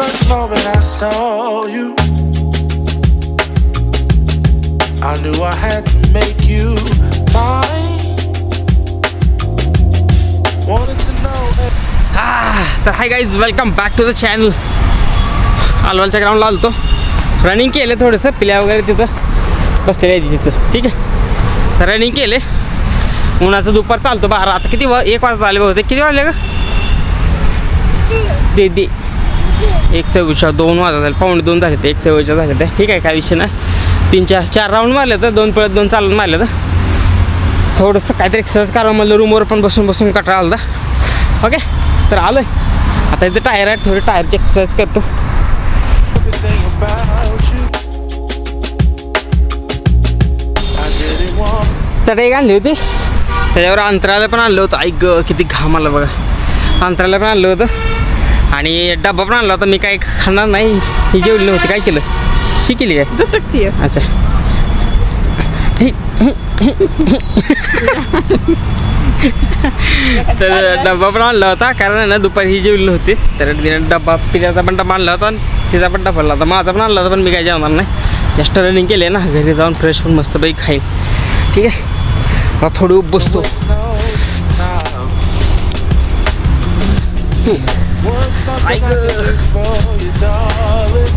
first moment I saw you, I knew I had to make you mine. Wanted to know. तर hi guys, welcome back to the channel. अलवालच्या ग्राउंडला आलो तो, running केलं थोडंसं, पिल्या वगैरे तिथं बसलेले आहे तिथं. ठीक आहे, तर रनिंग केले. उन्हाचं दुपार चालतो 12. आता किती 1 वाजता आले बहुतेक. किती वाजले का दे 1:24, 2 वाजता झाले, 1:45 झाले, 1:44 झाले ते. ठीक आहे, काय विषय नाही. 3-4 राऊंड मारले तर 2 पळत 2 चालत मारले तर थोडंसं काहीतरी एक्सरसाइज करावं म्हणलं. रूमवर पण बसून कटाळा आला होता. ओके, तर आलो आहे आता. इथे टायर आहे, थोडी टायरची एक्सरसाइज करतो. Everything about you, I didn't want. चटई आणली होती, त्याच्यावर अंतराला पण आणलं होतं. ऐक किती घाम आला बघा. अंतराला पण आणलं होतं आणि डब्बा पण आणला होता. मी काय खाणार नाही, ही जेवली नव्हती. काय केलं, शिकली काय? अच्छा, तर डब्बा पण आणला होता, कारण ना दुपारी ही जेवली नव्हती. तर तिने डब्बा, पिण्याचा पण डब्बा आणला होता आणि तिचा पण डब्बा आणला होता. माझा पण आणला होता, पण मी काय जेवणार नाही. जास्त रनिंग केले ना, घरी जाऊन फ्रेश होऊन मस्तपैकी खाईल. ठीक आहे, आता थोडी बसतो. Waste no time. Want something I can do for you, darling,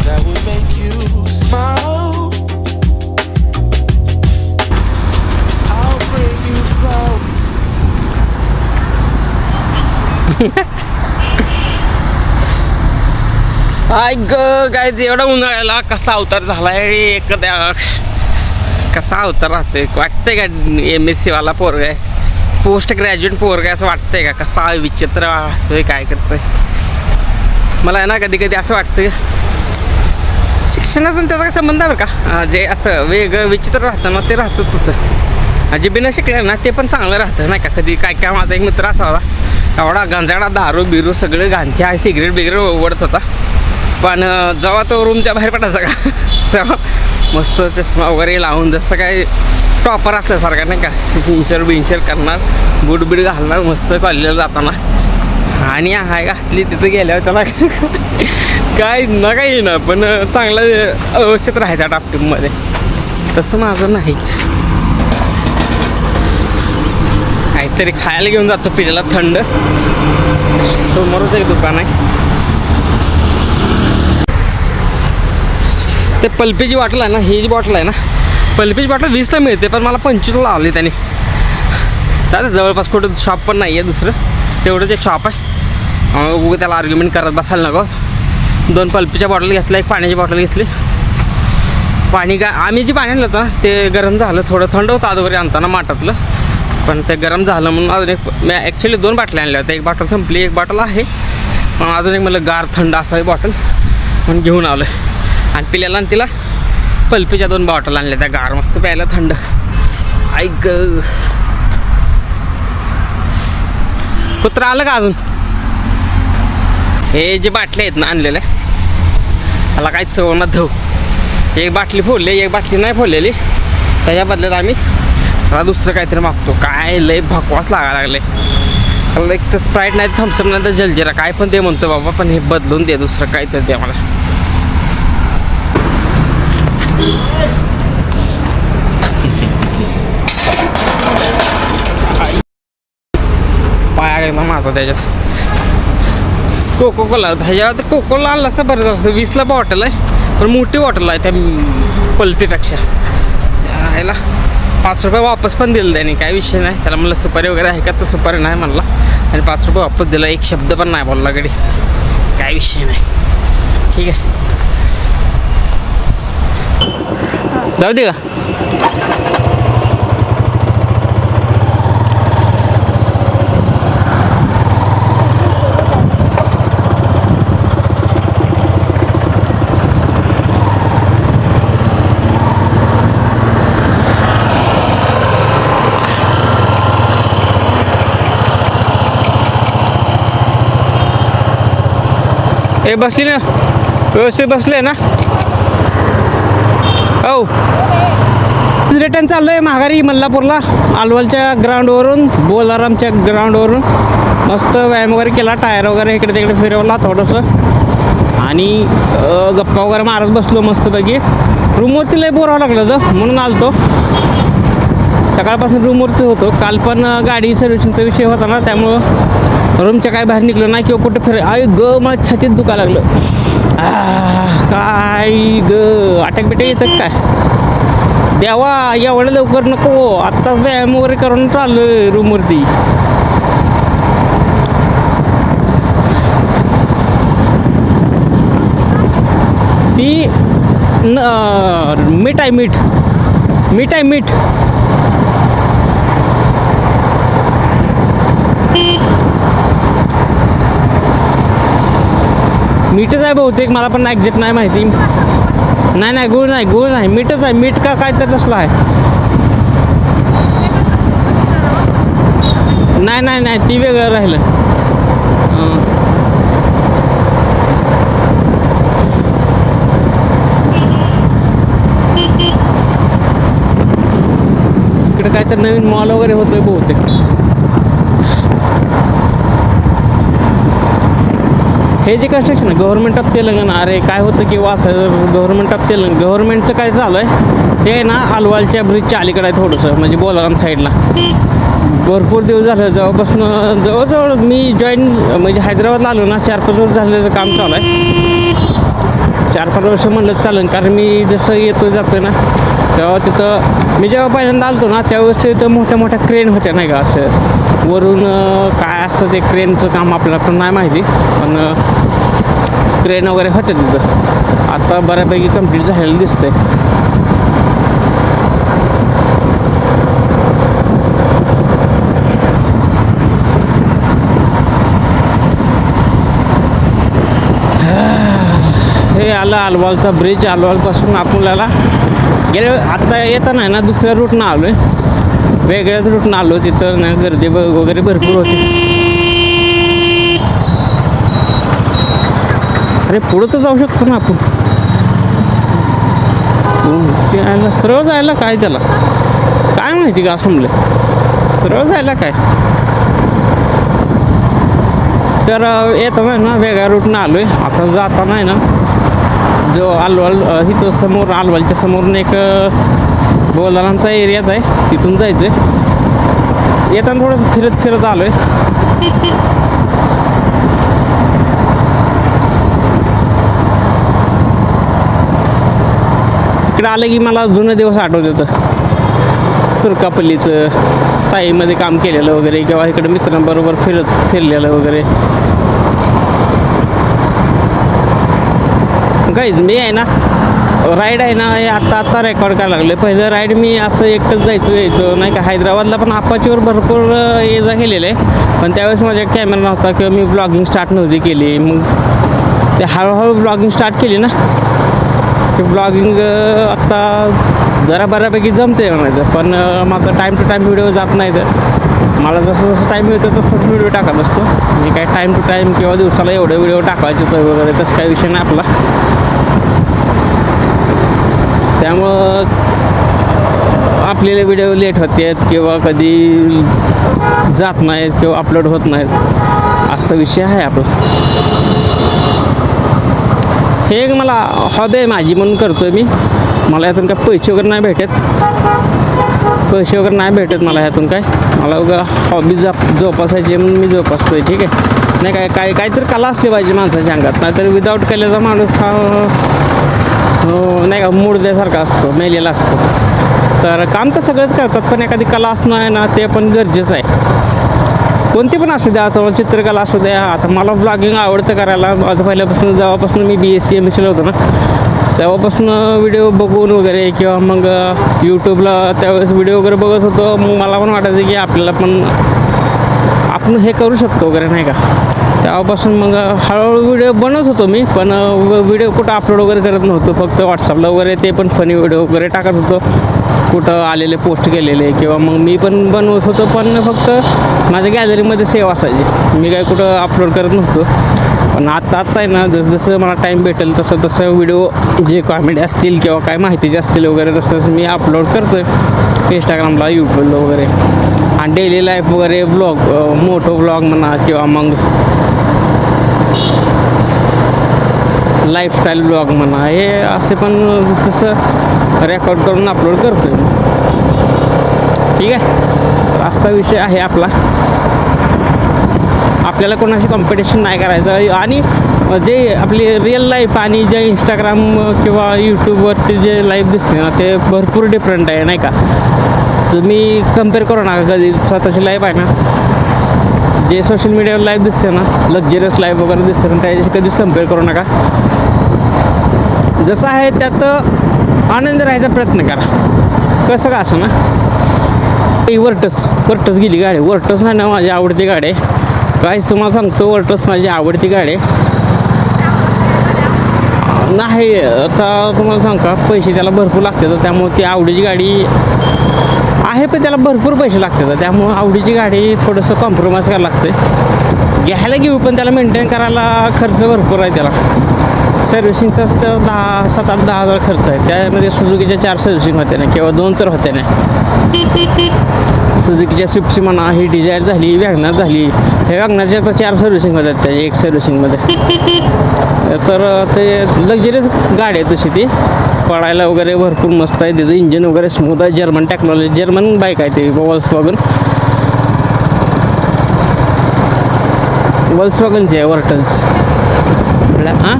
that would make you smile. I'll bring you flowers. ऐक काय एवढा उन्हाळ्याला कसा अवतार झाला आहे. कसा अवतार राहतोय वाटतंय का? MSc वाला पोरगा आहे, पोस्ट ग्रॅज्युएट पोरगा आहे असं वाटतंय का? कसा विचित्र वाटतोय, काय करतोय. मला आहे ना कधी कधी असं वाटतं शिक्षणाचा त्याचा काय संबंध आहे बरं का. जे असं वेगळं विचित्र राहतं ना, ते राहतं तसं. जे बिना शिकलं ना ते पण चांगलं राहतं नाही का. कधी काय माझा एक मित्र असा होता, एवढा गांजाडा, दारू बिरू सगळं घांच्या आहे, सिगरेट बिगरेट ओढत होता. पण जेव्हा तो रूमच्या बाहेर पडायचा का तेव्हा मस्त चष्मा वगैरे लावून जसं काय टॉपर असल्यासारखा नाही का, बिनशर करणार, बूट बीट घालणार मस्त कॉलेजला जाताना. आणि हाय घातली तिथं गेल्यावर त्याला काय ना काही ना, पण चांगलं अवस्थेत राहायचा टापटीमध्ये. तसं माझं नाहीच. काहीतरी खायला घेऊन जातो पिल्याला थंड. समोरच एक दुकान आहे. ते पल्पीची बॉटल आहे ना, ही जी बॉटल आहे ना, पल्पीची बॉटल 20ला मिळते, पण मला 25ला लावली त्याने. त्यात जवळपास कुठं शॉप पण नाही आहे दुसरं, तेवढंच एक शॉप आहे. उगं त्याला आर्ग्युमेंट करत बसायला नको. 2 पल्पीच्या बॉटल घेतल्या, एक पाण्याची बॉटल घेतली. पाणी काय आम्ही जे पाणी आणलं होतं ना ते गरम झालं, थोडं थंड होतं अगोदर आणताना माठातलं, पण ते गरम झालं म्हणून अजून एक मी ॲक्च्युली 2 बाटल्या आणल्या होत्या. एक बॉटल संपली, एक बॉटल आहे, पण अजून एक मला गार थंड असावी बॉटल म्हणून घेऊन आलं. आणि पिल्याला आणि तिला पल्पीच्या 2 बॉटल आणल्या त्या गार मस्त प्यायला थंड. ऐक कुत्रा आलं का अजून? हे जे बाटले आहेत ना आणलेल्या, त्याला काही चव ना धव. एक बाटली फोडली, एक बाटली नाही फोडलेली. त्याच्या बदल्यात आम्ही त्याला दुसरं काहीतरी मागतो. काय लय भकवास लागायला लागले त्याला. एक तर स्प्राईट नाही, थम्सअप नाही तर जलजिरा, काय पण ते म्हणतो बाबा, पण हे बदलून दे, दुसरं काहीतरी दे मला. पाया गेला माझा त्याच्यात. कोकोला ह्याच्यात कोकोला आणलं असतं बरं असतं. 20ला बॉटल आहे, पण मोठी बॉटल आहे त्या पल्पीपेक्षा. ह्याला 5 रुपये वापस पण दिलं त्याने, काय विषय नाही. त्याला म्हणलं सुपारी वगैरे आहे का, तर सुपारी नाही म्हणला आणि 5 रुपये वापस दिला. एक शब्द पण नाही बोलला गडी, काय विषय नाही. ठीक आहे, जाऊ दे का. ए बसली ना, व्यवस्थित बसले ना. हो रिटर्न चाललो आहे माघारी मल्लापूरला आलवालच्या ग्राउंडवरून बोलारामच्या ग्राउंडवरून मस्त व्यायाम वगैरे केला टायर वगैरे इकडे तिकडे फिरवला थोडंसं आणि गप्पा वगैरे मारत बसलो मस्तपैकी रूमवरती लय बोर व्हावं लागलं होतं म्हणून आलतो सकाळपासून रूमवरती होतो काल पण गाडी सर्व्हिसिंगचा विषय होता ना त्यामुळं रूमच्या काय बाहेर निघलो नाही किंवा कुठं आय ग मग छातीत दुखा लागलं काय ग अटॅक बिटॅक येतं काय देवा एवढं लवकर नको आत्ताच व्यायाम वगैरे करून चाललोय रूमवरती ती मीठ आहे मीठ मीठच आहे बहुतेक मला पण एक्झॅक्ट नाही माहिती नाही गुळ नाही मीठच आहे मीठ का काय तर तसलं आहे नाही ती वेगळं राहिलं इकडे काय तर नवीन मॉल वगैरे होतोय बहुतेक हे जे कन्स्ट्रक्शन आहे गव्हर्नमेंट ऑफ तेलंगणा अरे काय होतं की वाचायचं गव्हर्नमेंट ऑफ तेलंगणा गव्हर्नमेंटचं काय चालू आहे हे ना आलवालच्या ब्रिजच्या अलीकडे आहे थोडंसं म्हणजे बोलाराम साईडला भरपूर दिवस झालं जेव्हापासून जवळजवळ मी जॉईन म्हणजे हैदराबादला आलो ना 4-5 वर्ष झालं काम चालू आहे 4-5 वर्ष म्हणलं चालेल कारण मी जसं येतो जातो ना तेव्हा तिथं मी जेव्हा पहिल्यांदा आलतो ना त्यावेळेस तिथं मोठ्या क्रेन होत्या नाही का असं वरून काय असतं ते क्रेनचं काम आपल्याला पण नाही माहिती पण क्रेन वगैरे होत्या तिथं आता बऱ्यापैकी कंप्लीट झालेलं दिसतंय हे आलं आलवालचा ब्रिज आलवालपासून आपल्याला गेले आता येताना आहे ना दुसऱ्या रूटनं आलो आहे वेगळ्याच रूटनं आलो तिथं ना गर्दी वगैरे भरपूर होती अरे पुढं तर जाऊ शकतो ना आपण सरळ जायला काय त्याला काय माहिती का थांबलं सरळ जायला काय तर येताना ना वेगळ्या रूटनं आलो आहे आता जाताना आहे ना जो आलवाल इथं समोर आलवालच्या समोरून एक बोलारामचा एरियाच आहे तिथून जायचं आहे येताना थोडंसं फिरत आलो आहे इकडे आलं की मला जुने दिवस आठवत होतं तुर्कापल्लीचं साईमध्ये काम केलेलं वगैरे किंवा इकडे मित्रांबरोबर फिरलेलं वगैरे काहीच मी आहे ना राईड आहे ना हे आत्ता रेकॉर्ड करायला लागले पहिलं राईड मी असं एकटंच यायचो नाही का हैदराबादला पण अपाचीवर भरपूर ये जा केलेलं आहे पण त्यावेळेस माझ्या कॅमेरा नव्हता किंवा मी ब्लॉगिंग स्टार्ट नव्हती केली मग ते हळूहळू ब्लॉगिंग स्टार्ट केली ना ते ब्लॉगिंग आत्ता जरा बऱ्यापैकी जमते म्हणायचं पण माझा टाईम टू टाईम व्हिडिओ जात नाही तर मला जसं टाईम मिळतो तसंच व्हिडिओ टाकत असतो मी काय टाईम टू टाईम किंवा दिवसाला एवढे व्हिडिओ टाकायचे तर वगैरे तसं काही विषय नाही आपला त्यामुळं आपल्याला व्हिडिओ लेट होते किंवा कधी जात नाहीत किंवा अपलोड होत नाहीत असा विषय आहे आपला हे एक मला हॉबी आहे माझी म्हणून करतो मी मला यातून काय पैसे वगैरे नाही भेटत मला ह्यातून काय मला उगा हॉबी जोपासायची म्हणून मी जोपासतोय ठीक आहे नाही काहीतरी कला असली पाहिजे माणसाच्या अंगात नाहीतर विदाऊट कलेचा माणूस हा नाही का मुडद्यासारखा असतो मेलेला असतो तर काम तर सगळंच करतात पण एखादी कला असणं आहे ना ते पण गरजेचं आहे कोणती पण असू द्या आता चित्रकला असू द्या आता मला ब्लॉगिंग आवडतं करायला आता पहिल्यापासून जेव्हापासून मी BSc MSc होतो ना तेव्हापासून व्हिडिओ बघून वगैरे किंवा मग यूट्यूबला त्यावेळेस व्हिडिओ वगैरे बघत होतो मग मला पण वाटायचं की आपल्याला पण आपण हे करू शकतो वगैरे नाही का तेव्हापासून मग हळूहळू व्हिडिओ बनवत होतो मी पण व्हिडिओ कुठं अपलोड वगैरे करत नव्हतो फक्त व्हॉट्सअपला वगैरे ते पण फनी व्हिडिओ वगैरे टाकत होतो कुठं आलेले पोस्ट केलेले किंवा मग मी पण बनवत होतो पण फक्त माझ्या गॅलरीमध्ये सेव्ह असायचे मी काय कुठं अपलोड करत नव्हतो पण आता आहे ना, जसं मला टाईम भेटेल तसं व्हिडिओ जे कॉमेडी असतील किंवा काय माहितीचे असतील वगैरे तसं मी अपलोड करतो आहे इंस्टाग्रामला, यूट्यूबला वगैरे. आणि डेली लाईफ वगैरे ब्लॉग, मोठो ब्लॉग म्हणा किंवा मग लाईफस्टाईल ब्लॉग म्हणा, हे असे पण तसं रेकॉर्ड करून अपलोड करतो आहे. ठीक आहे, तर असा विषय आहे आपला. आपल्याला कोणाशी कॉम्पिटिशन नाही करायचं. आणि जे आपली रिअल लाईफ आणि जे इंस्टाग्राम किंवा यूट्यूबवरती जे लाईफ दिसते ना, ते भरपूर डिफरंट आहे नाही का. तुम्ही कम्पेअर करू नका कधी स्वतःची लाईफ आहे ना, जे सोशल मीडियावर लाईफ दिसते ना, लक्झरियस लाईफ वगैरे दिसते ना, त्याच्याशी कधीच कम्पेअर करू नका. जसं आहे त्यात आनंद राहायचा प्रयत्न करा, कसं का असं ना. वर्टस गेली गाडी. वर्टस आहे ना माझी आवडती गाडी आहे. काहीच तुम्हाला सांगतो, वर्टस माझी आवडती गाडी आहे. नाही आता तुम्हाला सांग का, पैसे त्याला भरपूर लागतात, त्यामुळे ती आवडीची गाडी आहे. पण त्याला भरपूर पैसे लागतात, त्यामुळं आवडीची गाडी थोडंसं कॉम्प्रोमाइज करायला लागते. घ्यायला घेऊ पण त्याला मेंटेन करायला खर्च भरपूर आहे. त्याला सर्व्हिसिंगचाच तर 7-8-10 हजार खर्च आहे. त्यामध्ये सुझुकीच्या 4 सर्व्हिसिंग होते ना, किंवा 2 तर होते नाही. सुझुकीच्या स्विफ्टची म्हणा, ही डिझायर झाली, वॅगनर झाली. हे वॅगनरच्या तर 4 सर्व्हिसिंग होतात त्या एक सर्व्हिसिंगमध्ये. तर ते लक्झरियस गाडी आहे तशी. ती पडायला वगैरे भरपूर मस्त आहे. त्याचं इंजिन वगैरे स्मूथ आहे. जर्मन टेक्नॉलॉजी, जर्मन बाईक आहे ती, वॉल्क्सवॅगनची आहे वर्टन्स. हां,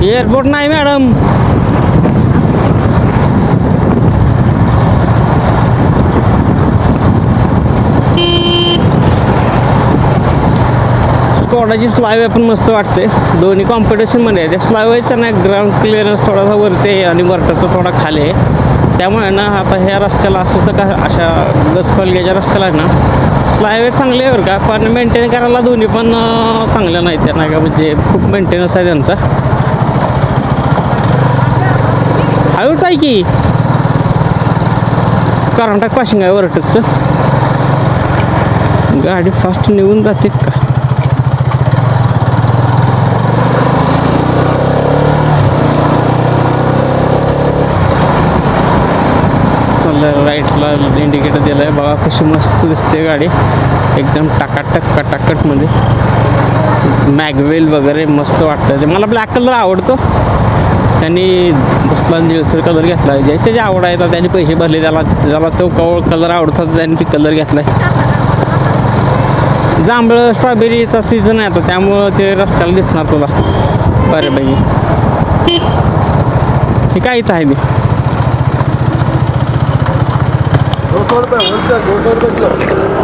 एअरपोर्ट नाही मॅडम. स्कॉडाची स्लाईव आहे पण मस्त वाटते. दोन्ही कॉम्पिटिशनमध्ये आहे. त्या स्लाईवचा ना ग्राउंड क्लिअरन्स थोडासा वरती आहे आणि वर्टरचा थोडा खाली आहे. त्यामुळे ना आता ह्या रस्त्याला असं तर का अशा गचफलग्याच्या रस्त्याला आहे ना, स्लाईव चांगले आहे बरं का, पण मेंटेन करायला दोन्ही पण चांगल्या नाहीत त्या नाही का. म्हणजे खूप मेंटेनन्स आहे त्यांचा. हळूच आहे की कर्नाटक पाशिंग आहे वर्टसचं. गाडी फास्ट निघून जाते का. राईटला इंडिकेटर दिलं आहे बघा, कशी मस्त दिसते गाडी. एकदम कटाकटमध्ये मॅगवेल वगैरे मस्त वाटतं. ते मला ब्लॅक कलर आवडतो. त्यांनी बसला निळसर कलर घेतला आहे. ज्याची जे आवड आहे तर त्यांनी पैसे भरले, ज्याला तो कलर आवडतो त्यांनी ती कलर घेतला आहे. जांभळं स्ट्रॉबेरीचा सीझन आहे आता, त्यामुळं ते रस्त्याला दिसणार तुला बऱ्यापैकी. हे काय इथं आहे मी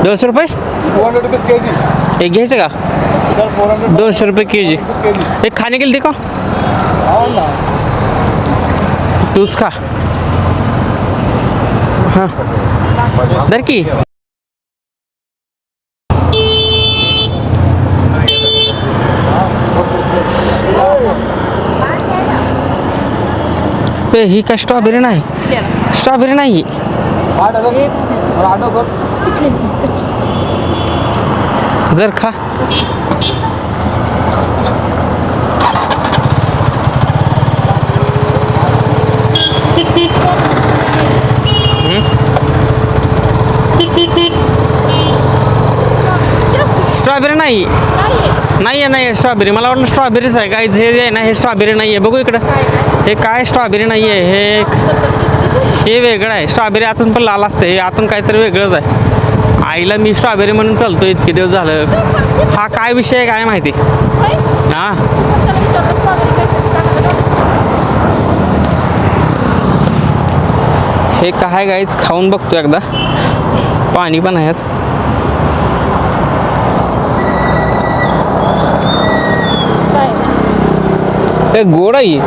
200 रुपये 200 रुपीज केजी. एक घ्यायचं का. 200 रुपये केजी. एक खाणे गेली का तूच खा. हां दर की. ही काय स्ट्रॉबेरी नाही, स्ट्रॉबेरी नाही. जर खा. स्ट्रॉबेरी नाही, नाही स्ट्रॉबेरी. मला वाटलं स्ट्रॉबेरीच आहे काय. जे आहे ना हे स्ट्रॉबेरी नाही आहे. बघू इकडं, हे काय स्ट्रॉबेरी नाही आहे. हे वेगळं आहे. स्ट्रॉबेरी आतून पण लाल असते, हे आतून काहीतरी वेगळंच आहे. आईला मी स्ट्रॉबेरी म्हणून चालतो इतके दिवस झालं. हा काय विषय आहे काय माहिती. हां हे काय गाईच खाऊन बघतो एकदा. पाणी पण आहेत. हे गोड आहे.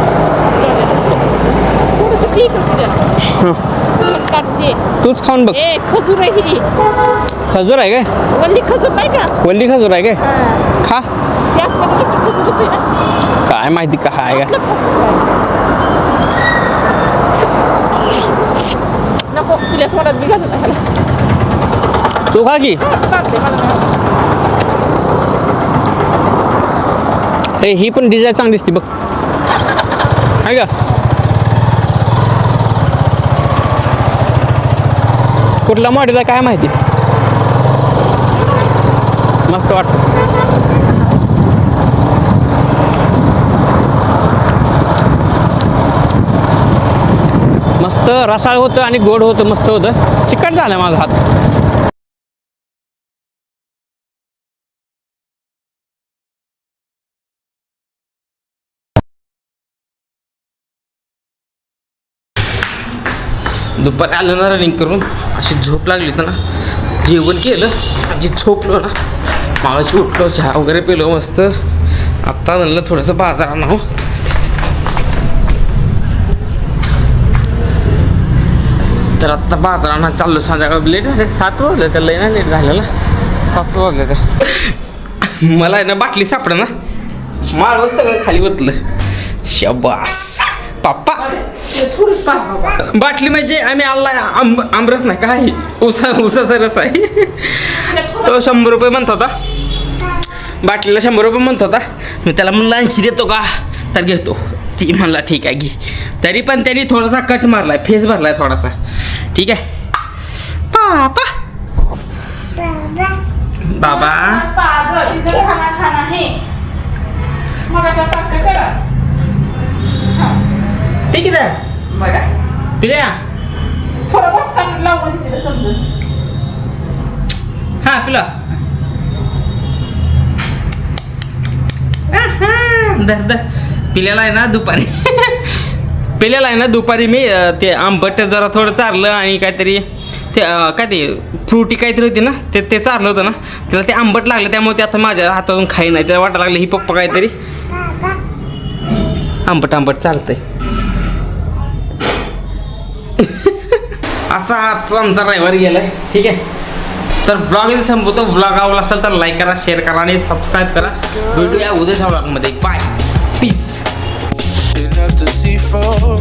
तूच खाऊन बघ. खजूर आहे ही. खजूर आहे काय. वल्ली खजूर नाही का. वल्ली खजूर आहे काय. खा. खजूर काय माहिती का आहे का. नको तुला थोडाच बिघाडला. तू खा की. ही पण डिझाईन चांगली दिसते बघ आहे का कुठला मॉडेल आहे काय माहिती मस्त वाटतं मस्त रसाळ होतं आणि गोड होतं मस्त होतं चिकट झालं माझा हात दुपारी आलं ना रनिंग करून अशी झोप लागली तर ना जेवण केलं अशी झोपलो ना मागाशी उठलो चहा वगैरे पिलो मस्त आत्ता म्हणलं थोडंसं बाजार आणावं तर आत्ता बाजार आणा चाललो संध्याकाळ लेट झाले 7 वाजले तर लई ना लेट झालेला 7 वाजले तर मला आहे ना बाटली सापडं ना माळव सगळं खाली ओतलं शबास पप्पा बाटली म्हणजे आम्ही आल्ला आमरस नाही काय उसाचा रस आहे तो 100 रुपये म्हणत होता बाटलीला 100 रुपये म्हणत होता मी त्याला म्हणलं 80 देतो का तर घेतो ती म्हणला ठीक आहे घे तरी पण त्यांनी थोडासा कट मारलाय फेस भरलाय थोडासा ठीक आहे पापा बाबा खाना है मग आता सारखं करा ठीक आहे बघा पिल्या थोडं बघता लावून तिला समजून हां पिला दर दर पिल्याला आहे ना दुपारी पिल्याला आहे ना दुपारी मी ते आंबट जरा थोडं चारलं आणि काहीतरी ते काय ते फ्रुटी काहीतरी होती ना ते चारलं होतं ना त्याला ते आंबट लागलं त्यामुळे ते आता माझ्या हातातून खाई नाही त्याला वाटायला लागलं ही पप्पा काहीतरी आंबट चालतंय असा आजचा आमचा रविवार गेलाय ठीक आहे तर व्लॉग इथे संपवतो व्लॉग आवडला असेल तर लाईक करा शेअर करा आणि सबस्क्राईब करा भेटूया उद्याच्या व्लॉगमध्ये bye peace enough to see for